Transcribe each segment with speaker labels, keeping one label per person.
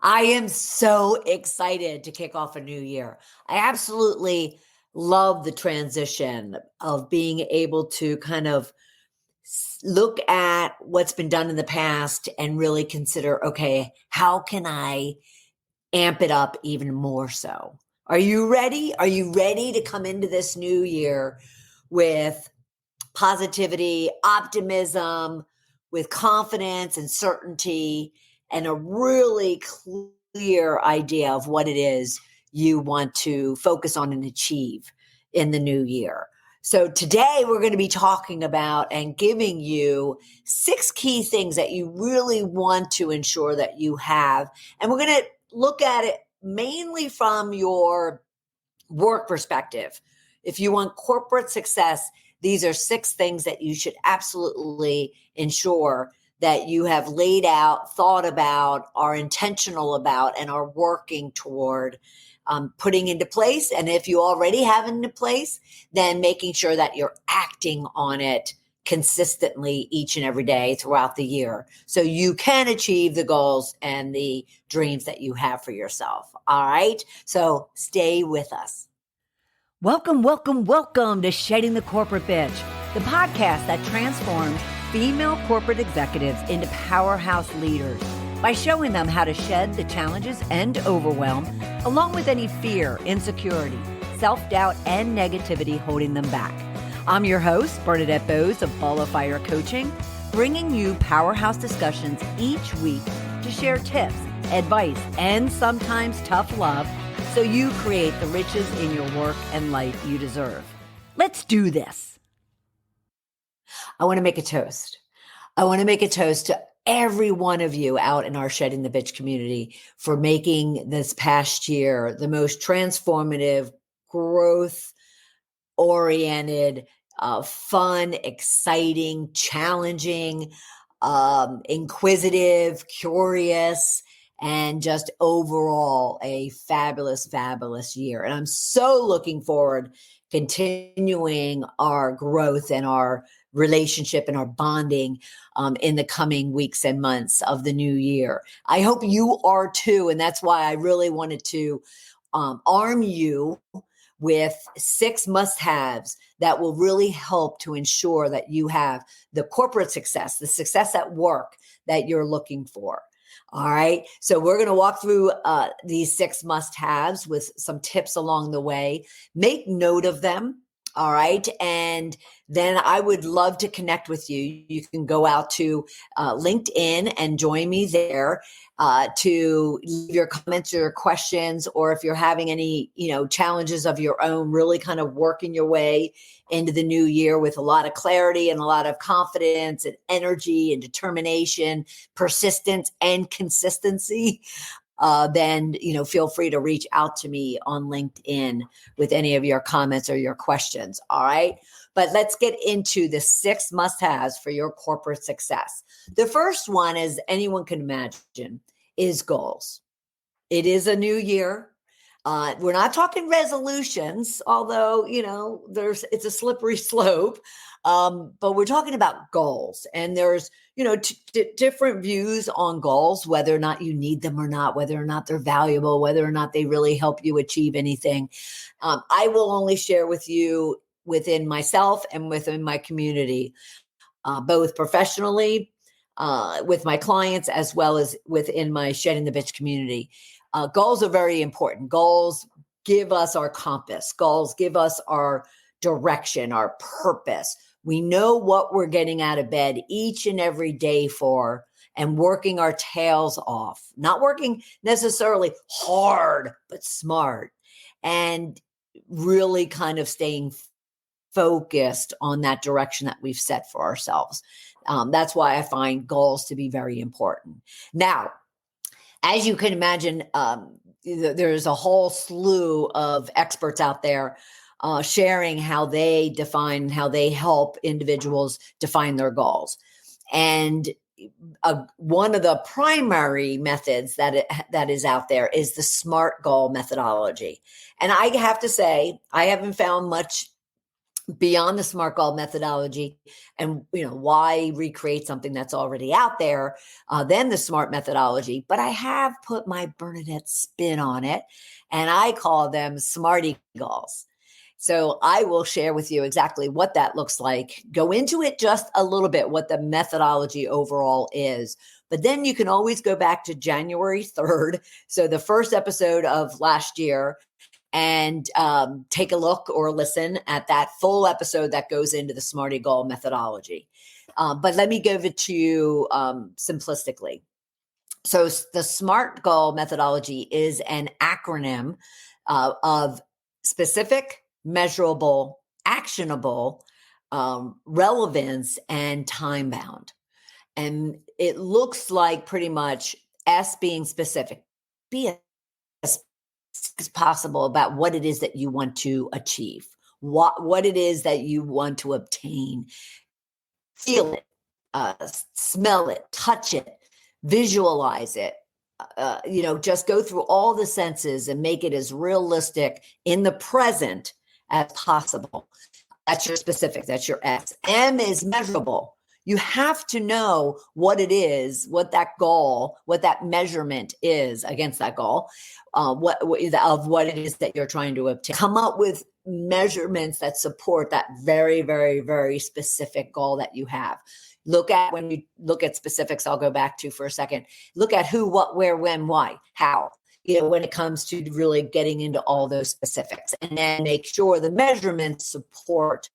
Speaker 1: I am so excited to kick off a new year. I absolutely love the transition of being able to kind of look at what's been done in the past and really consider, okay, how can I amp it up even more so? Are you ready? Are you ready to come into this new year with positivity, optimism, with confidence and certainty, and a really clear idea of what it is you want to focus on and achieve in the new year? So today we're going to be talking about and giving you 6 key things that you really want to ensure that you have. And we're going to look at it mainly from your work perspective. If you want corporate success, these are 6 things that you should absolutely ensure that you have laid out, thought about, are intentional about, and are working toward putting into place. And if you already have it into place, then making sure that you're acting on it consistently each and every day throughout the year so you can achieve the goals and the dreams that you have for yourself. All right. So stay with us. Welcome to Shedding the Corporate Bitch, the podcast that transforms female corporate executives into powerhouse leaders by showing them how to shed the challenges and overwhelm, along with any fear, insecurity, self-doubt, and negativity holding them back. I'm your host, Bernadette of Ball of Fire Coaching, bringing you powerhouse discussions each week to share tips, advice, and sometimes tough love so you create the riches in your work and life you deserve. Let's do this. I want to make a toast. I want to make a toast to every one of you out in our Shedding the Bitch community for making this past year the most transformative, growth-oriented, fun, exciting, challenging, inquisitive, curious, and just overall a fabulous, fabulous year. And I'm so looking forward continuing our growth and our relationship and our bonding in the coming weeks and months of the new year. I hope you are too. And that's why I really wanted to arm you with 6 must-haves that will really help to ensure that you have the corporate success, the success at work that you're looking for. All right. So we're going to walk through these 6 must-haves with some tips along the way. Make note of them. All right. And then I would love to connect with you. You can go out to LinkedIn and join me there to leave your comments or your questions, or if you're having any, challenges of your own, really kind of working your way into the new year with a lot of clarity and a lot of confidence and energy and determination, persistence and consistency. Then, feel free to reach out to me on LinkedIn with any of your comments or your questions. All right. But let's get into the 6 must-haves for your corporate success. The first one, as anyone can imagine, is goals. It is a new year. We're not talking resolutions, although, it's a slippery slope. But we're talking about goals, and there's, different views on goals, whether or not you need them or not, whether or not they're valuable, whether or not they really help you achieve anything. I will only share with you within myself and within my community, both professionally, with my clients, as well as within my Shedding the Bitch community. Goals are very important. Goals give us our compass. Goals give us our direction, our purpose. We know what we're getting out of bed each and every day for, and working our tails off, not working necessarily hard, but smart, and really kind of staying focused on that direction that we've set for ourselves. That's why I find goals to be very important. Now, as you can imagine, there's a whole slew of experts out there sharing how they define, how they help individuals define their goals. And one of the primary methods that is out there is the SMART goal methodology. And I have to say, I haven't found much beyond the SMART goal methodology and why recreate something that's already out there than the SMART methodology. But I have put my Bernadette spin on it, and I call them Smarty goals. So I will share with you exactly what that looks like. Go into it just a little bit, what the methodology overall is. But then you can always go back to January 3rd. So the first episode of last year, and take a look or listen at that full episode that goes into the Smarty Goal methodology. But let me give it to you simplistically. So the SMART goal methodology is an acronym of specific, measurable, actionable, relevance, and time bound. And it looks like pretty much S being specific. Be as possible about what it is that you want to achieve, what it is that you want to obtain. Feel it, smell it, touch it, visualize it. Just go through all the senses and make it as realistic in the present as possible. That's your specific. That's your S. M is measurable. You have to know what it is, what that goal, what that measurement is against that goal, what it is that you're trying to obtain. Come up with measurements that support that very, very, very specific goal that you have. When you look at specifics, I'll go back to for a second. Look at who, what, where, when, why, how. When it comes to really getting into all those specifics, and then make sure the measurements support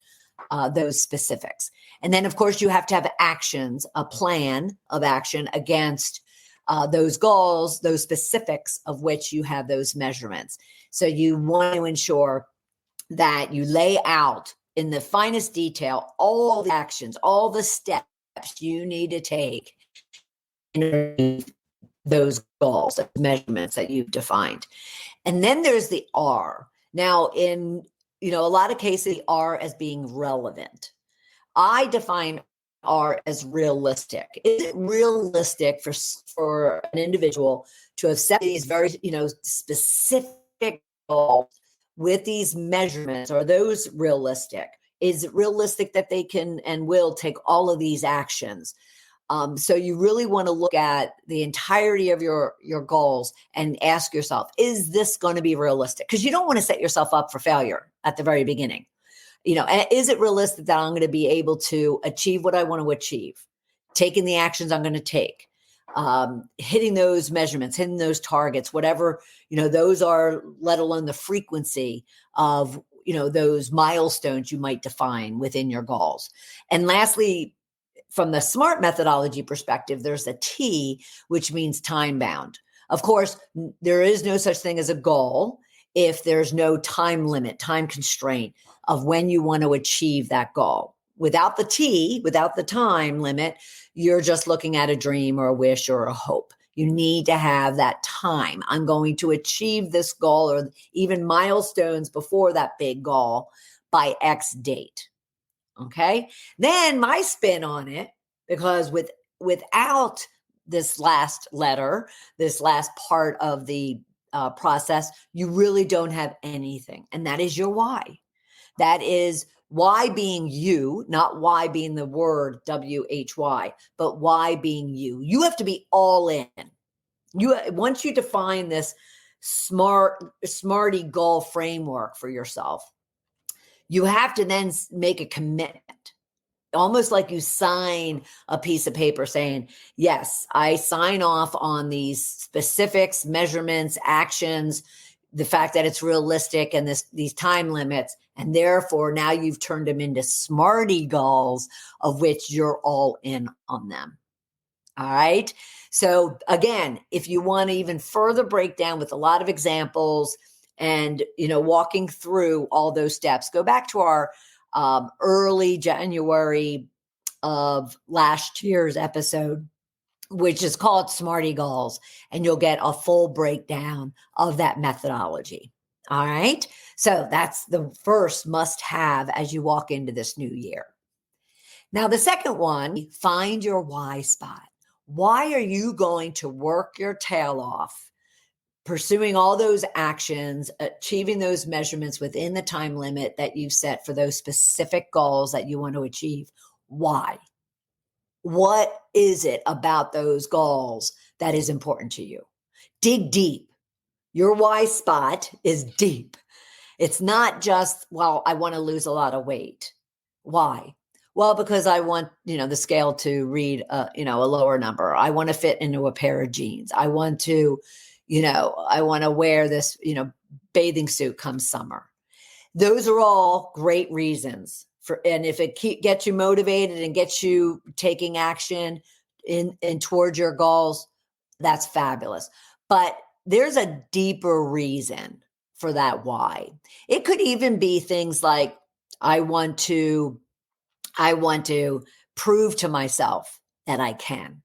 Speaker 1: those specifics. And then, of course, you have to have actions, a plan of action against those goals, those specifics of which you have those measurements. So you want to ensure that you lay out in the finest detail all the actions, all the steps you need to take in those goals, those measurements that you've defined. And then there's the R. Now, in a lot of cases, the R as being relevant. I define R as realistic. Is it realistic for an individual to have set these very, specific goals with these measurements? Are those realistic? Is it realistic that they can and will take all of these actions? So you really want to look at the entirety of your goals and ask yourself, is this going to be realistic? Because you don't want to set yourself up for failure at the very beginning. Is it realistic that I'm going to be able to achieve what I want to achieve? Taking the actions I'm going to take, hitting those measurements, hitting those targets, whatever, those are, let alone the frequency of, those milestones you might define within your goals. And lastly, from the SMART methodology perspective, there's a T, which means time bound. Of course, there is no such thing as a goal if there's no time limit, time constraint of when you want to achieve that goal. Without the T, without the time limit, you're just looking at a dream or a wish or a hope. You need to have that time. I'm going to achieve this goal, or even milestones before that big goal, by X date. Okay. Then my spin on it, because without this last letter, this last part of the process, you really don't have anything. And that is your why. That is why being you, not why being the word WHY, but why being you. You have to be all in. Once you define this smarty goal framework for yourself, you have to then make a commitment, almost like you sign a piece of paper saying, yes, I sign off on these specifics, measurements, actions, the fact that it's realistic and these time limits. And therefore, now you've turned them into smarty goals of which you're all in on them. All right. So again, if you want to even further break down with a lot of examples and, walking through all those steps, go back to our early January of last year's episode, which is called Smarty Goals, and you'll get a full breakdown of that methodology. All right. So that's the first must have as you walk into this new year. Now, the second one, find your why spot. Why are you going to work your tail off pursuing all those actions, achieving those measurements within the time limit that you've set for those specific goals that you want to achieve. Why? What is it about those goals that is important to you? Dig deep. Your why spot is deep. It's not just, well, I want to lose a lot of weight. Why? Well, because I want, the scale to read, a lower number. I want to fit into a pair of jeans. I want to, I want to wear this, bathing suit come summer. Those are all great reasons and if it gets you motivated and gets you taking action in towards your goals, that's fabulous. But there's a deeper reason for that why. It could even be things like, I want to prove to myself that I can.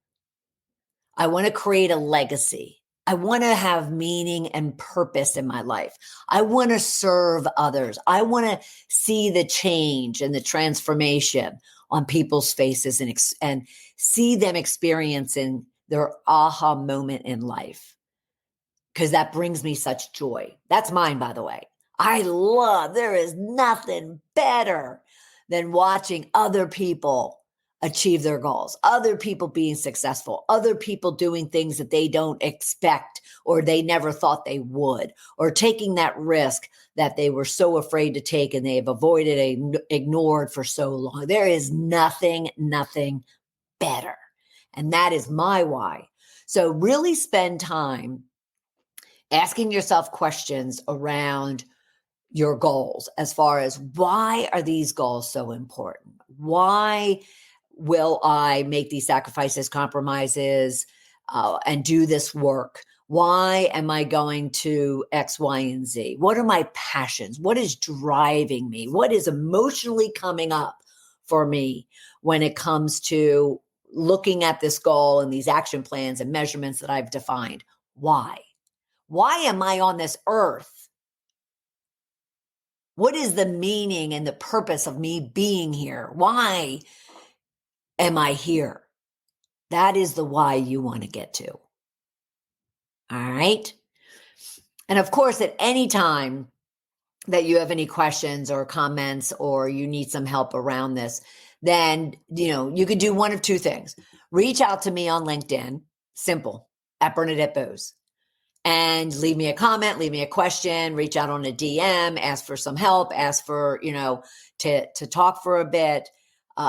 Speaker 1: I want to create a legacy. I want to have meaning and purpose in my life. I want to serve others. I want to see the change and the transformation on people's faces and see them experiencing their aha moment in life. Because that brings me such joy. That's mine, by the way. There is nothing better than watching other people achieve their goals, other people being successful, other people doing things that they don't expect or they never thought they would, or taking that risk that they were so afraid to take and they have avoided and ignored for so long. There is nothing better. And that is my why. So really spend time asking yourself questions around your goals as far as, why are these goals so important? Why will I make these sacrifices, compromises, and do this work? Why am I going to X, Y, and Z? What are my passions? What is driving me? What is emotionally coming up for me when it comes to looking at this goal and these action plans and measurements that I've defined? Why? Why am I on this earth? What is the meaning and the purpose of me being here? Why am I here? That is the why you want to get to. All right. And of course, at any time that you have any questions or comments or you need some help around this, then, you could do one of two things. Reach out to me on LinkedIn, simple, at Bernadette Bose. And leave me a comment, leave me a question, reach out on a DM, ask for some help, ask for, to talk for a bit.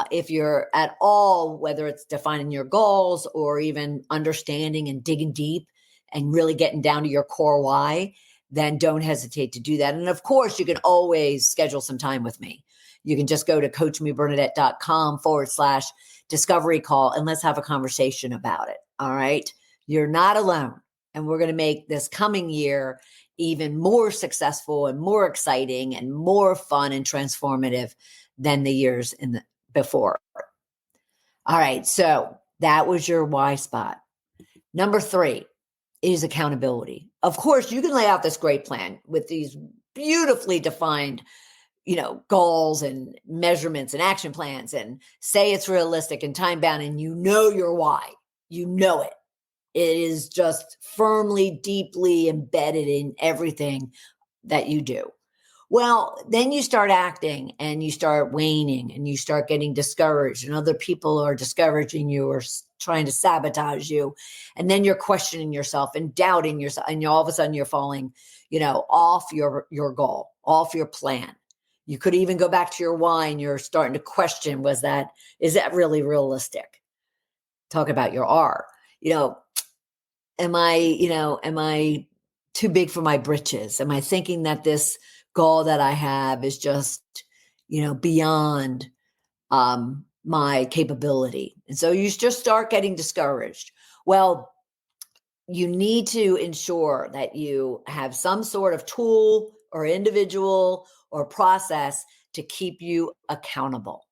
Speaker 1: If you're at all, whether it's defining your goals or even understanding and digging deep and really getting down to your core why, then don't hesitate to do that. And of course, you can always schedule some time with me. You can just go to coachmebernadette.com/discovery call and let's have a conversation about it. All right. You're not alone. And we're going to make this coming year even more successful and more exciting and more fun and transformative than the years before. All right. So that was your why spot. Number 3 is accountability. Of course, you can lay out this great plan with these beautifully defined, goals and measurements and action plans and say it's realistic and time bound and your why. You know it. It is just firmly, deeply embedded in everything that you do. Well, then you start acting and you start waning and you start getting discouraged and other people are discouraging you or trying to sabotage you. And then you're questioning yourself and doubting yourself. And all of a sudden you're falling, off your goal, off your plan. You could even go back to your why and you're starting to question, is that really realistic? Talk about your R, am I too big for my britches? Am I thinking that this goal that I have is just, beyond my capability? And so you just start getting discouraged. Well, you need to ensure that you have some sort of tool or individual or process to keep you accountable,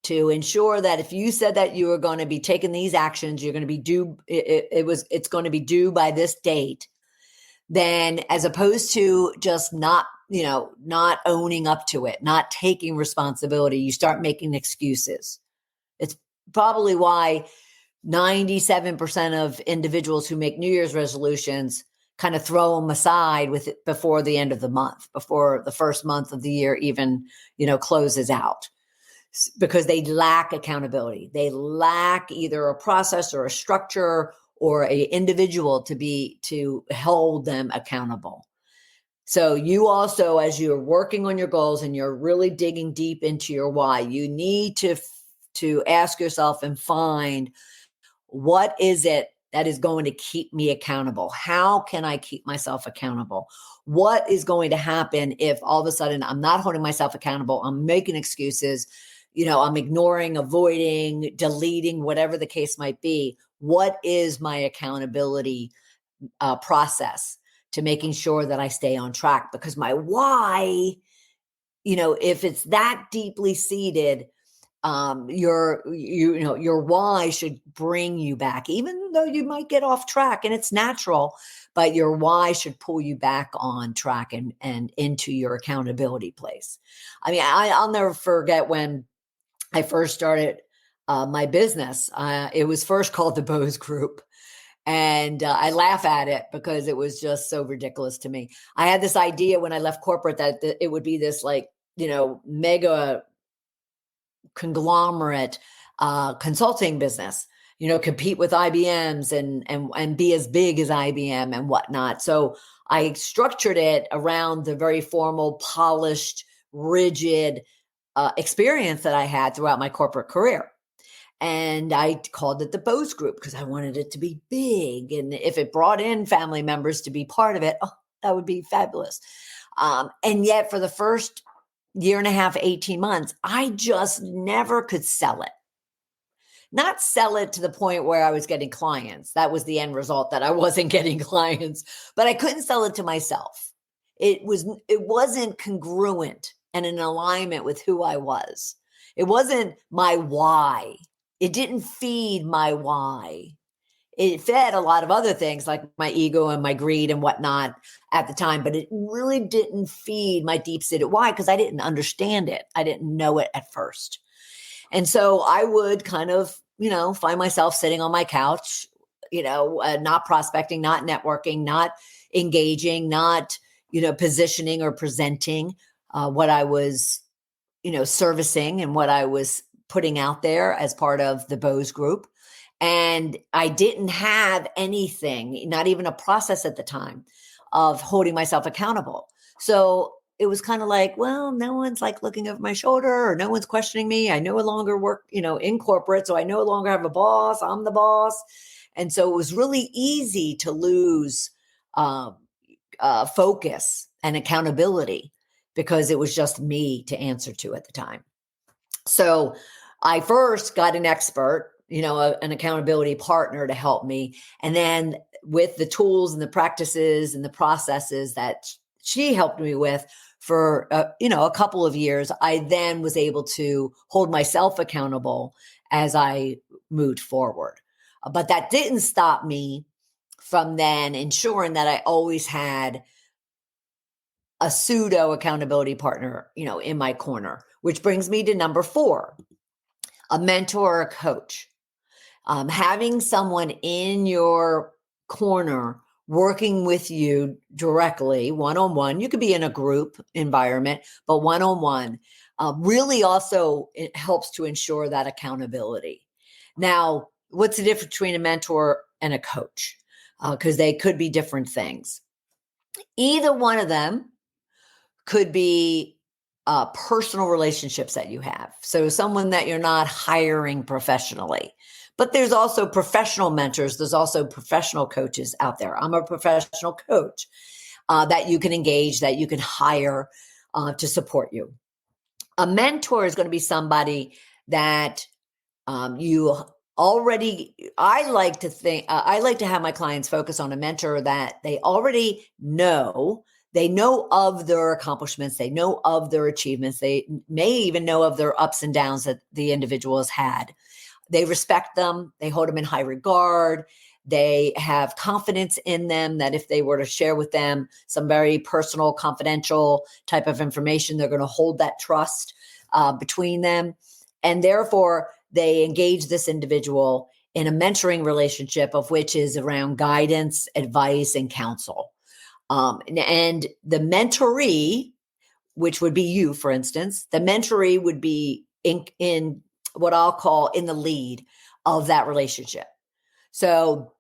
Speaker 1: to ensure that if you said that you were going to be taking these actions, you're going to be due, it's going to be due by this date, then as opposed to just not owning up to it, not taking responsibility, you start making excuses. It's probably why 97% of individuals who make New Year's resolutions kind of throw them aside with it before the end of the month, before the first month of the year even, closes out, because they lack accountability. They lack either a process or a structure or a individual to hold them accountable. So you also, as you're working on your goals and you're really digging deep into your why, you need to ask yourself and find, what is it that is going to keep me accountable? How can I keep myself accountable? What is going to happen if all of a sudden I'm not holding myself accountable? I'm making excuses, I'm ignoring, avoiding, deleting, whatever the case might be. What is my accountability process to making sure that I stay on track? Because my why, if it's that deeply seated, your why should bring you back, even though you might get off track, and it's natural, but your why should pull you back on track and into your accountability place. I mean, I'll never forget when I first started my business. It was first called the Bose Group. And I laugh at it because it was just so ridiculous to me. I had this idea when I left corporate that it would be this mega conglomerate consulting business, compete with IBM's and be as big as IBM and whatnot. So I structured it around the very formal, polished, rigid experience that I had throughout my corporate career. And I called it the Bose Group because I wanted it to be big. And if it brought in family members to be part of it, that would be fabulous. And yet for the first year and a half, 18 months, I just never could sell it. Not sell it to the point where I was getting clients. That was the end result, that I wasn't getting clients, but I couldn't sell it to myself. It wasn't congruent and in alignment with who I was. It wasn't my why. It didn't feed my why. It fed a lot of other things like my ego and my greed and whatnot at the time, but it really didn't feed my deep-seated why because I didn't understand it. I didn't know it at first. And so I would kind of, find myself sitting on my couch, not prospecting, not networking, not engaging, not, positioning or presenting what I was, servicing and what I was putting out there as part of the Bose Group. And I didn't have anything, not even a process at the time of holding myself accountable. So it was kind of like, well, no one's looking over my shoulder or no one's questioning me. I no longer work, in corporate. So I no longer have a boss. I'm the boss. And so it was really easy to lose focus and accountability because it was just me to answer to at the time. So I first got an expert, an accountability partner to help me. And then with the tools and the practices and the processes that she helped me with for, a couple of years, I then was able to hold myself accountable as I moved forward. But that didn't stop me from then ensuring that I always had a pseudo accountability partner, in my corner, which brings me to number 4, a mentor or a coach. Having someone in your corner working with you directly, one-on-one. You could be in a group environment, but one-on-one really also it helps to ensure that accountability. Now, what's the difference between a mentor and a coach? Because they could be different things. Either one of them could be personal relationships that you have. So someone that you're not hiring professionally. But there's also professional mentors. There's also professional coaches out there. I'm a professional coach that you can engage, that you can hire to support you. A mentor is going to be somebody that you already, I like to have my clients focus on a mentor that they already know. They know of their accomplishments. They know of their achievements. They may even know of their ups and downs that the individual has had. They respect them. They hold them in high regard. They have confidence in them that if they were to share with them some very personal, confidential type of information, they're going to hold that trust between them. And therefore, they engage this individual in a mentoring relationship of which is around guidance, advice, and counsel. And the mentoree, which would be you, for instance, the mentoree would be in what I'll call in the lead of that relationship. So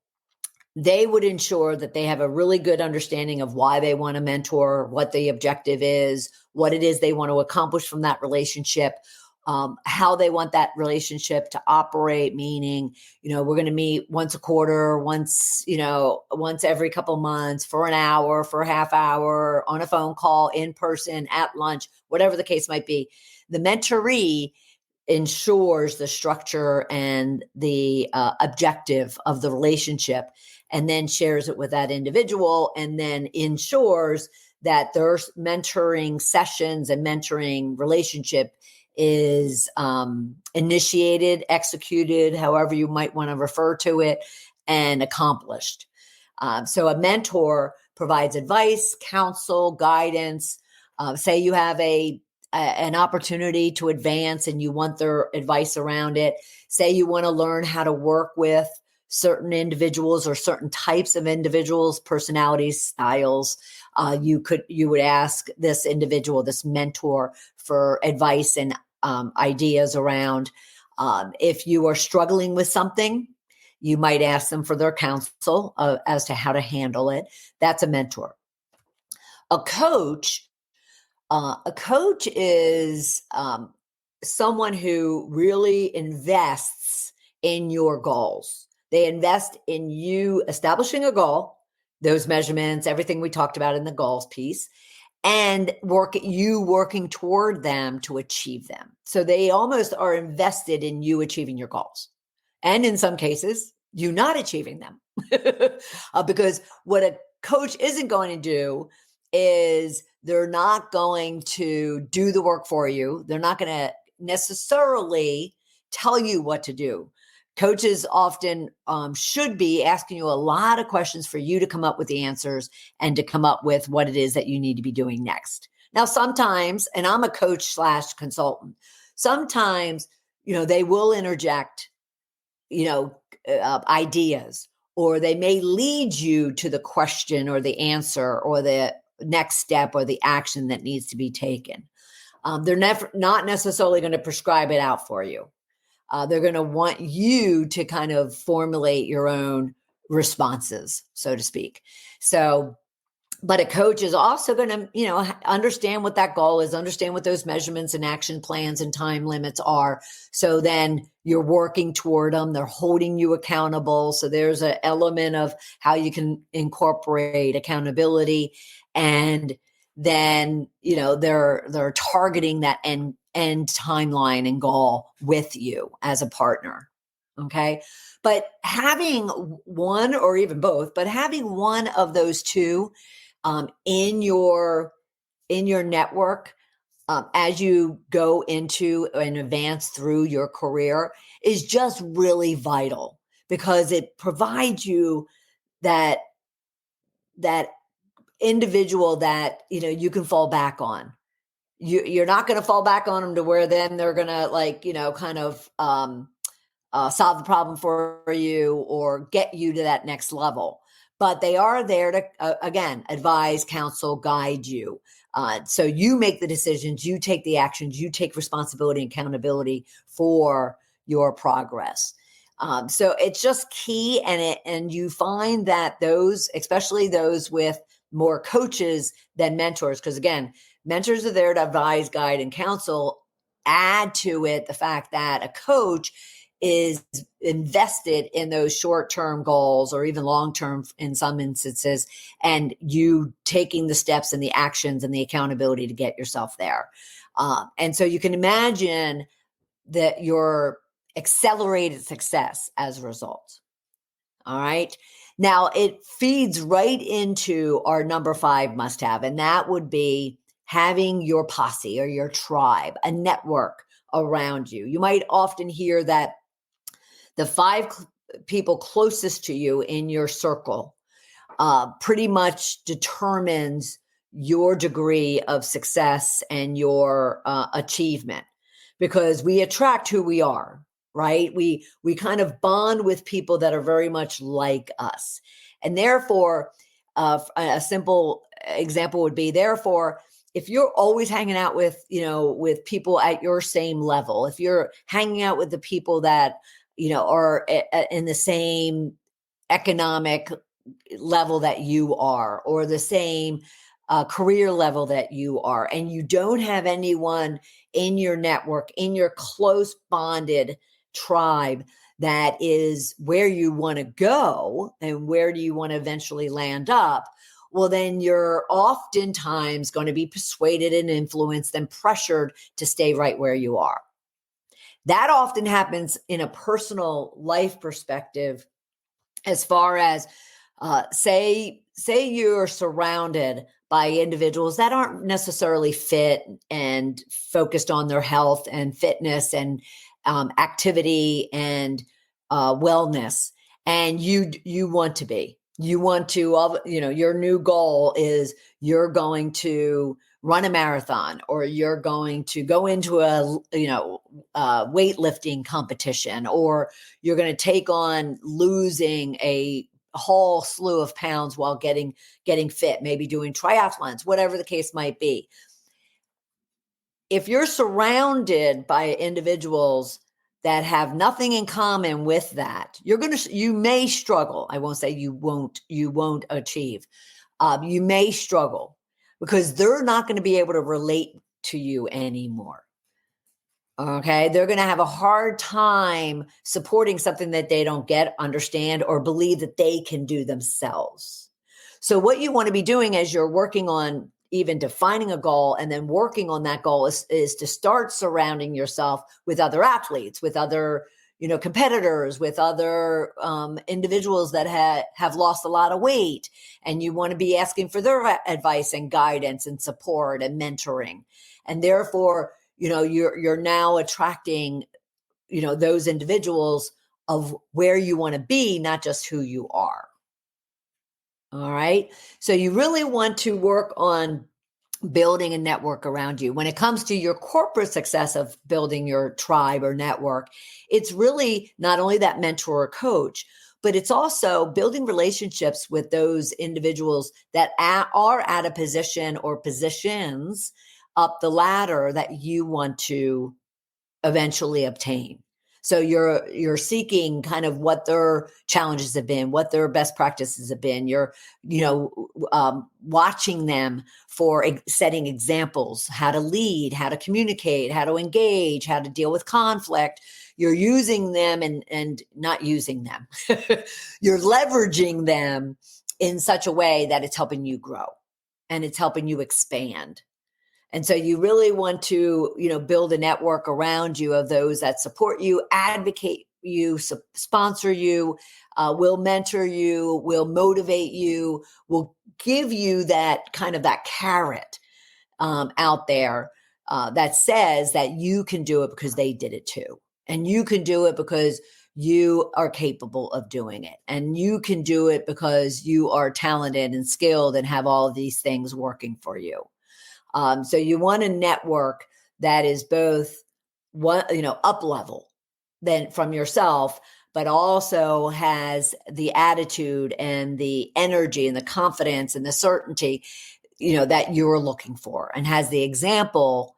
Speaker 1: they would ensure that they have a really good understanding of why they want to mentor, what the objective is, what it is they want to accomplish from that relationship, how they want that relationship to operate, meaning, we're going to meet once a quarter, once every couple months for an hour, for a half hour, on a phone call, in person, at lunch, whatever the case might be. The mentoree ensures the structure and the objective of the relationship, and then shares it with that individual, and then ensures that their mentoring sessions and mentoring relationship is initiated, executed, however you might want to refer to it, and accomplished. So a mentor provides advice, counsel, guidance. Say you have an opportunity to advance and you want their advice around it. Say you want to learn how to work with certain individuals or certain types of individuals, personalities, styles. You would ask this individual, this mentor, for advice and ideas around. If you are struggling with something, you might ask them for their counsel as to how to handle it. That's a mentor. A coach is someone who really invests in your goals. They invest in you establishing a goal, those measurements, everything we talked about in the goals piece, and working toward them to achieve them. So they almost are invested in you achieving your goals. And in some cases, you not achieving them. Because what a coach isn't going to do is they're not going to do the work for you. They're not going to necessarily tell you what to do. Coaches often should be asking you a lot of questions for you to come up with the answers and to come up with what it is that you need to be doing next. Now, sometimes, and I'm a coach / consultant, sometimes, they will interject, ideas, or they may lead you to the question or the answer or the next step or the action that needs to be taken. They're not necessarily going to prescribe it out for you. They're going to want you to kind of formulate your own responses, so to speak. So, but a coach is also going to, understand what that goal is, understand what those measurements and action plans and time limits are. So then you're working toward them. They're holding you accountable. So there's an element of how you can incorporate accountability, and then, they're targeting that end timeline and goal with you as a partner. Okay. But having one, or even both, but having one of those two in your network as you go into and advance through your career is just really vital, because it provides you that individual that you can fall back on. You're not going to fall back on them to where then they're going to kind of solve the problem for you or get you to that next level. But they are there to, again, advise, counsel, guide you. So you make the decisions, you take the actions, you take responsibility and accountability for your progress. So it's just key. And you find that those, especially those with more coaches than mentors, because again, mentors are there to advise, guide, and counsel. Add to it the fact that a coach is invested in those short-term goals, or even long-term in some instances, and you taking the steps and the actions and the accountability to get yourself there. And so you can imagine that your accelerated success as a result. All right. Now it feeds right into our number 5 must-have, and that would be having your posse or your tribe, a network around you. You might often hear that the 5 people closest to you in your circle pretty much determines your degree of success and your achievement, because we attract who we are, right? We kind of bond with people that are very much like us. And therefore, A simple example would be, therefore, if you're always hanging out with, with people at your same level, if you're hanging out with the people that, are in the same economic level that you are, or the same career level that you are, and you don't have anyone in your network, in your close bonded tribe that is where you want to go and where do you want to eventually land up, well, then you're oftentimes going to be persuaded and influenced and pressured to stay right where you are. That often happens in a personal life perspective, as far as say you're surrounded by individuals that aren't necessarily fit and focused on their health and fitness and activity and wellness, and you want to be. You want to, your new goal is you're going to run a marathon, or you're going to go into a weightlifting competition, or you're going to take on losing a whole slew of pounds while getting fit, maybe doing triathlons, whatever the case might be. If you're surrounded by individuals that have nothing in common with that, you may struggle. I won't say you won't achieve. You may struggle because they're not going to be able to relate to you anymore. Okay. They're going to have a hard time supporting something that they don't get, understand, or believe that they can do themselves. So what you want to be doing as you're working on even defining a goal and then working on that goal is to start surrounding yourself with other athletes, with other, competitors, with other individuals that have lost a lot of weight. And you want to be asking for their advice and guidance and support and mentoring. And therefore, you're now attracting, those individuals of where you want to be, not just who you are. All right. So you really want to work on building a network around you. When it comes to your corporate success of building your tribe or network, it's really not only that mentor or coach, but it's also building relationships with those individuals that are at a position or positions up the ladder that you want to eventually obtain. So you're seeking kind of what their challenges have been, what their best practices have been. You're, watching them for setting examples, how to lead, how to communicate, how to engage, how to deal with conflict. You're using them and not using them. You're leveraging them in such a way that it's helping you grow and it's helping you expand. And so you really want to, build a network around you of those that support you, advocate you, sponsor you, will mentor you, will motivate you, will give you that kind of that carrot out there that says that you can do it because they did it too. And you can do it because you are capable of doing it. And you can do it because you are talented and skilled and have all of these things working for you. So you want a network that is both up level than from yourself, but also has the attitude and the energy and the confidence and the certainty, that you're looking for, and has the example,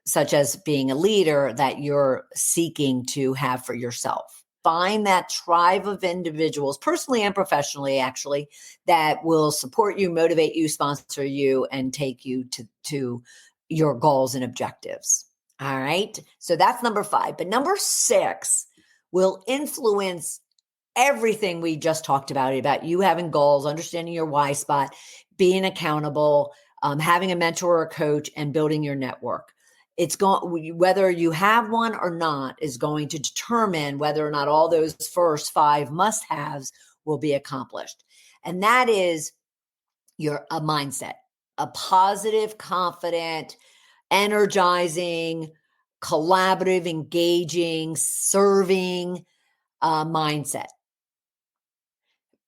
Speaker 1: such as being a leader, that you're seeking to have for yourself. Find that tribe of individuals, personally and professionally, actually, that will support you, motivate you, sponsor you, and take you to your goals and objectives. All right. So that's number 5. But number 6 will influence everything we just talked about you having goals, understanding your why spot, being accountable, having a mentor or a coach, and building your network. It's going, whether you have one or not, is going to determine whether or not all those first 5 must-haves will be accomplished. And that is a mindset, a positive, confident, energizing, collaborative, engaging, serving mindset.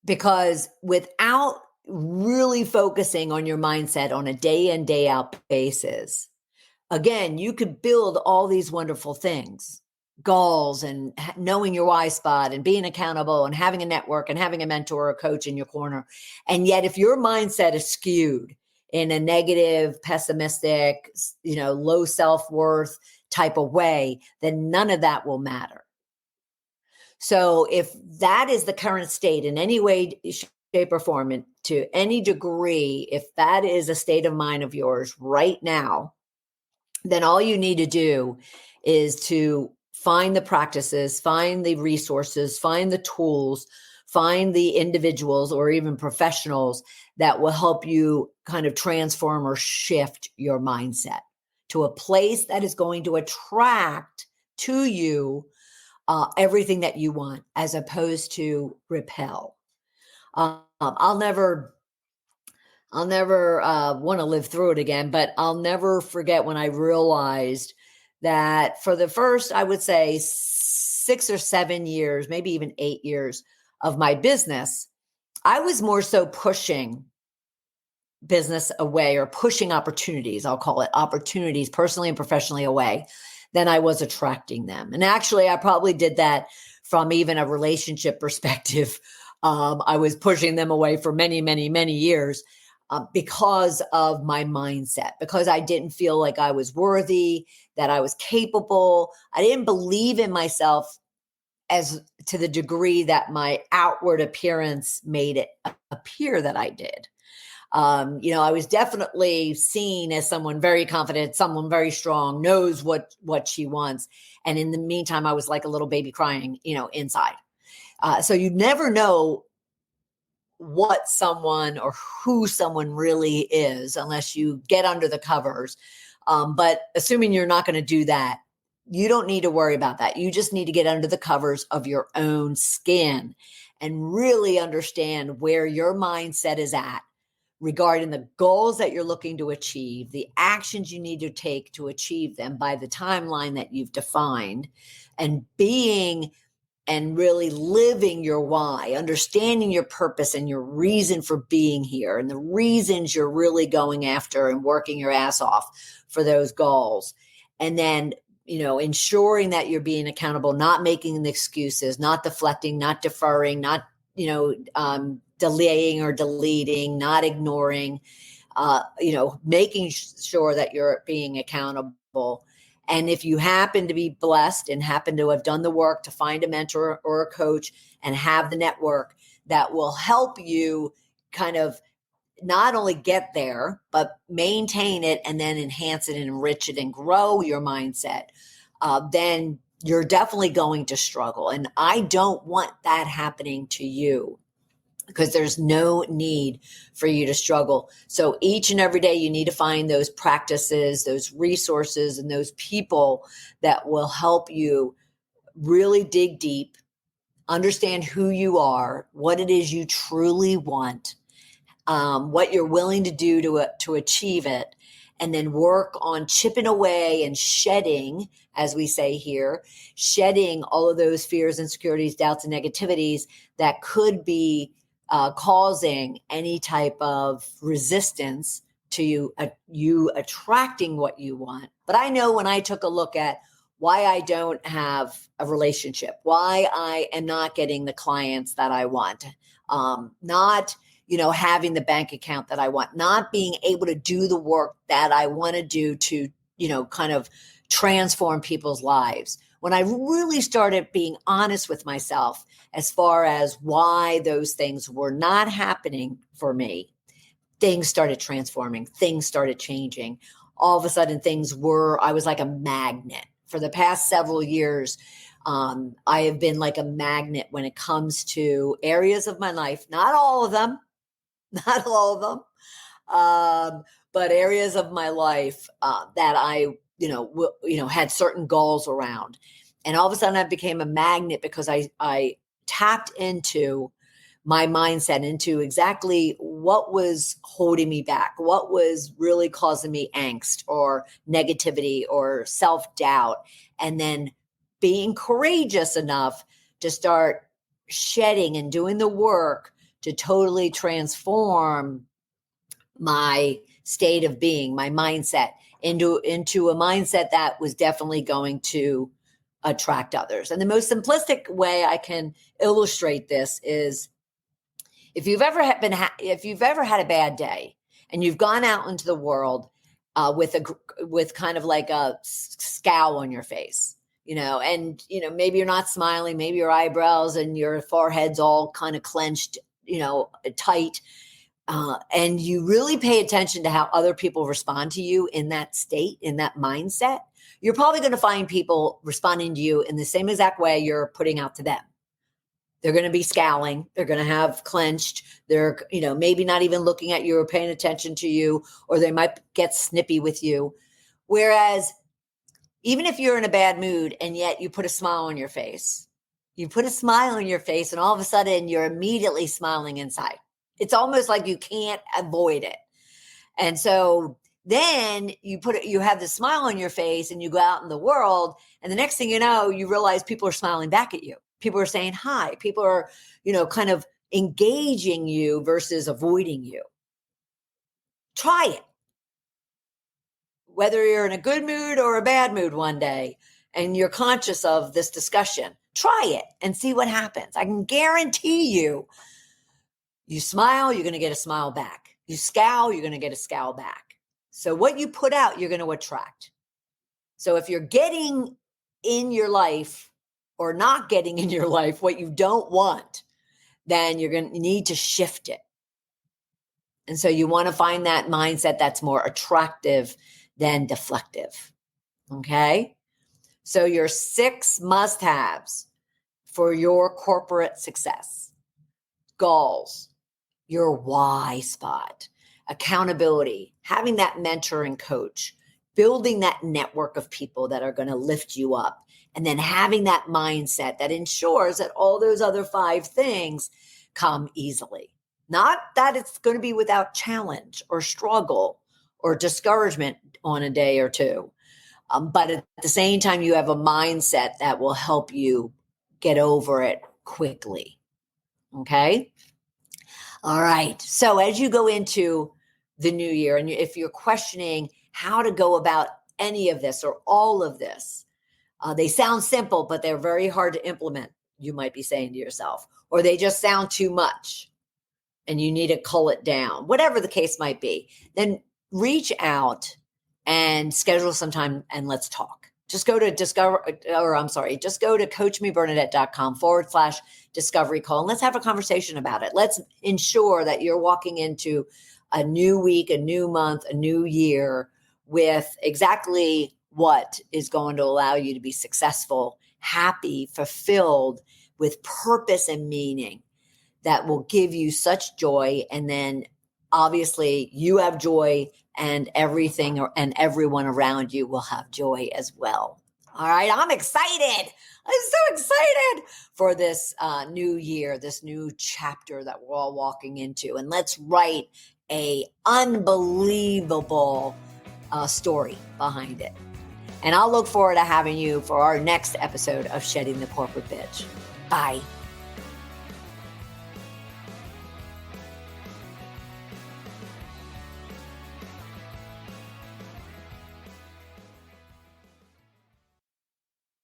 Speaker 1: Because without really focusing on your mindset on a day in, day out basis, again, you could build all these wonderful things, goals and knowing your why spot and being accountable and having a network and having a mentor or a coach in your corner. And yet if your mindset is skewed in a negative, pessimistic, low self-worth type of way, then none of that will matter. So if that is the current state in any way, shape, or form, and to any degree, if that is a state of mind of yours right now, then all you need to do is to find the practices, find the resources, find the tools, find the individuals or even professionals that will help you kind of transform or shift your mindset to a place that is going to attract to you everything that you want, as opposed to repel. I'll never want to live through it again, but I'll never forget when I realized that for the first, I would say 6 or 7 years, maybe even 8 years of my business, I was more so pushing business away, or pushing opportunities, I'll call it opportunities, personally and professionally, away, than I was attracting them. And actually, I probably did that from even a relationship perspective. I was pushing them away for many, many, many years because of my mindset, because I didn't feel like I was worthy, that I was capable. I didn't believe in myself as to the degree that my outward appearance made it appear that I did. I was definitely seen as someone very confident, someone very strong, knows what she wants. And in the meantime, I was like a little baby crying, inside. So you never know what someone or who someone really is unless you get under the covers. But assuming you're not going to do that, you don't need to worry about that. You just need to get under the covers of your own skin and really understand where your mindset is at regarding the goals that you're looking to achieve, the actions you need to take to achieve them by the timeline that you've defined, and being and really living your why, understanding your purpose and your reason for being here, and the reasons you're really going after and working your ass off for those goals. And then, ensuring that you're being accountable, not making the excuses, not deflecting, not deferring, not, delaying or deleting, not ignoring, making sure that you're being accountable. And if you happen to be blessed and happen to have done the work to find a mentor or a coach and have the network that will help you kind of not only get there, but maintain it and then enhance it and enrich it and grow your mindset, then you're definitely going to struggle. And I don't want that happening to you, because there's no need for you to struggle. So each and every day you need to find those practices, those resources, and those people that will help you really dig deep, understand who you are, what it is you truly want, what you're willing to do to achieve it, and then work on chipping away and shedding, as we say here, shedding all of those fears, insecurities, doubts, and negativities that could be causing any type of resistance to you attracting what you want. But I know when I took a look at why I don't have a relationship, why I am not getting the clients that I want, not having the bank account that I want, not being able to do the work that I want to do to, kind of transform people's lives. When I really started being honest with myself as far as why those things were not happening for me, things started transforming, things started changing. All of a sudden I was like a magnet. For the past several years, I have been like a magnet when it comes to areas of my life, not all of them, but areas of my life that I, had certain goals around. And all of a sudden I became a magnet because I tapped into my mindset, into exactly what was holding me back, what was really causing me angst or negativity or self-doubt, and then being courageous enough to start shedding and doing the work to totally transform my state of being, my mindset into a mindset that was definitely going to attract others. And the most simplistic way I can illustrate this is if you've ever had a bad day and you've gone out into the world with kind of like a scowl on your face, and maybe you're not smiling, maybe your eyebrows and your forehead's all kind of clenched, tight, and you really pay attention to how other people respond to you in that state, in that mindset, you're probably going to find people responding to you in the same exact way you're putting out to them. They're going to be scowling. They're going to have clenched. They're, maybe not even looking at you or paying attention to you, or they might get snippy with you. Whereas even if you're in a bad mood and yet you put a smile on your face, and all of a sudden you're immediately smiling inside. It's almost like you can't avoid it. And so then you have this smile on your face and you go out in the world, and the next thing you know, you realize people are smiling back at you. People are saying hi. People are, kind of engaging you versus avoiding you. Try it. Whether you're in a good mood or a bad mood one day and you're conscious of this discussion, try it and see what happens. I can guarantee you smile, you're going to get a smile back. You scowl, you're going to get a scowl back. So what you put out, you're going to attract. So if you're getting in your life or not getting in your life what you don't want, then you're going to need to shift it. And so you want to find that mindset that's more attractive than deflective. Okay? So your 6 must-haves for your corporate success: goals, your why spot, accountability, having that mentor and coach, building that network of people that are going to lift you up, and then having that mindset that ensures that all those other 5 things come easily. Not that it's going to be without challenge or struggle or discouragement on a day or two. But at the same time, you have a mindset that will help you get over it quickly. Okay? All right. So as you go into the new year, and if you're questioning how to go about any of this or all of this, they sound simple, but they're very hard to implement, you might be saying to yourself, or they just sound too much and you need to cull it down, whatever the case might be, then reach out and schedule some time and let's talk. Just go to coachmebernadette.com/discovery call, and let's have a conversation about it. Let's ensure that you're walking into a new week, a new month, a new year with exactly what is going to allow you to be successful, happy, fulfilled, with purpose and meaning that will give you such joy. And then obviously you have joy, and everything and everyone around you will have joy as well. All right. I'm excited. I'm so excited for this new year, this new chapter that we're all walking into. And let's write a unbelievable story behind it. And I'll look forward to having you for our next episode of Shedding the Corporate Bitch. Bye.